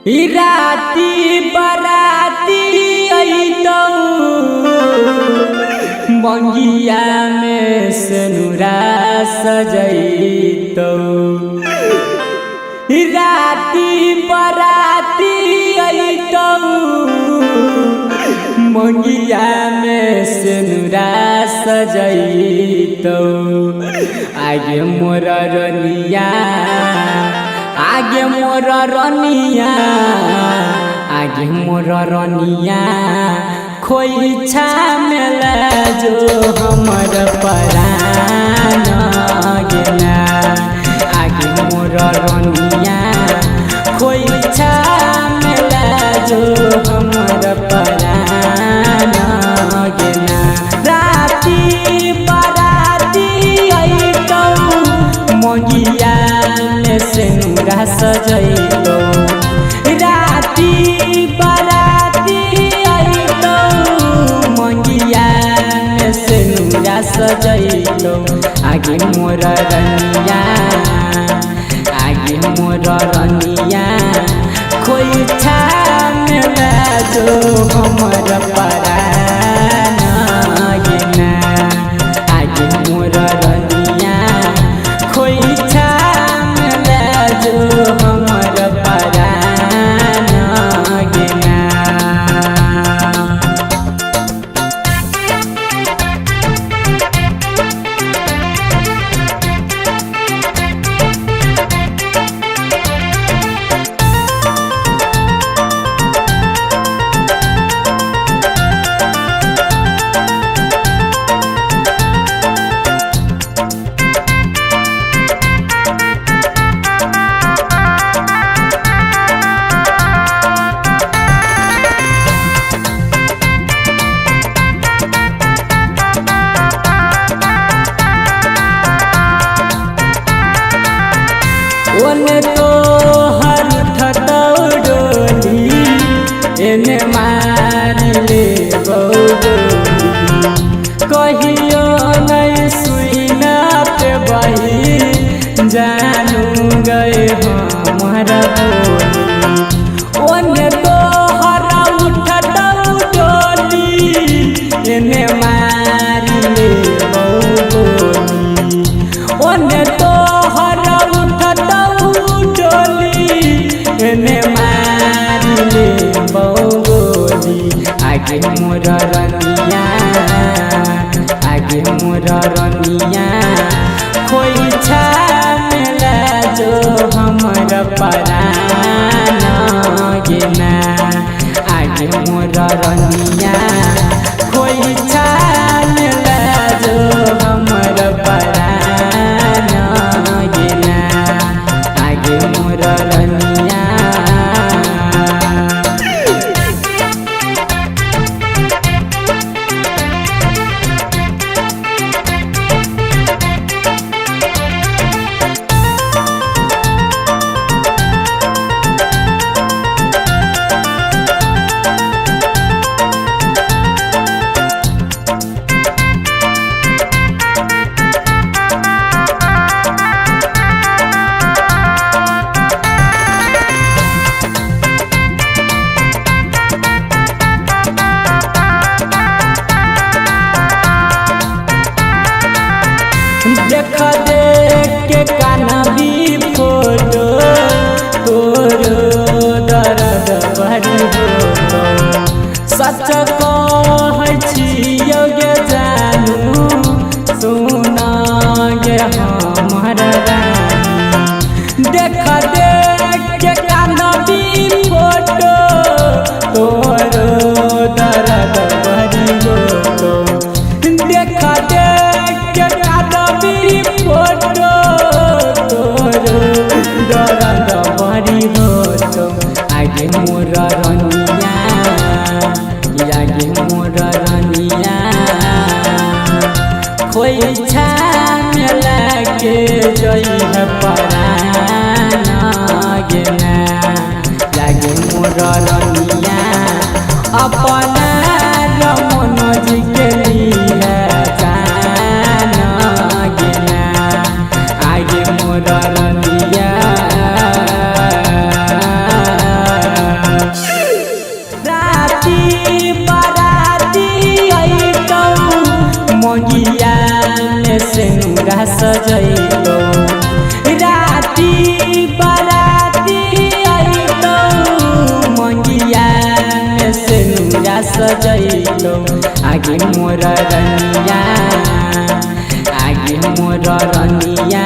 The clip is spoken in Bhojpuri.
राती बराती अइतौ मंगिया में सनुरा सजैतौ राती बराती अइतौ मंगिया में सनुरा सजैतौ आगे मोर रनिया आगे मोर रनिया आगे मोर रनिया खोइछा मेला जो हमर परान गेला आगे मोर रनिया खोइछा मेला जो हमर परान गेला राती बराती अइतौ मंगिया में सेनुरा सजैतौ राती बराती अइतौ मंगिया में सेनुरा सजैतौ आगे मोर रनिया आगे मोर रनिया खोइछा मेला जो हमर परान गेला आगे मोर रनिया खोइछा मेला जो हमर परान गेला। ओने तो हर ठटौ डोली एने मार ले कहियो नहीं सुइना पे बही जानू गए हमारा बोली ओने तो हर ठटौ डोली एने मार ले ओने तो हर एने मारिले बौगोली आगे मोर रनिया आगे मोर रनिया खोइछा मेला जो हमर परान गेला आगे मोर रनिया खोइछा मेला जो हमर परान गेला आगे मोर रनिया देख देख के काना भी फोटो तोरो दर्द भरी होतो सच कहै छियौ गे जानू सुना गे हमर रानी देख देख के काना भी फोटो तोरो दर्द भरी होतो देख देख के फोटो तोरो दर्द भरी होतो आगे मोर रनिया आगे मोर रनिया खोइछा मेला के जइह परान गेला आगे मोर रनिया अपना रमन जी के लिए जान गेला आगे मोर रनिया जइतो आगे मोर रनिया आगे मोर रनिया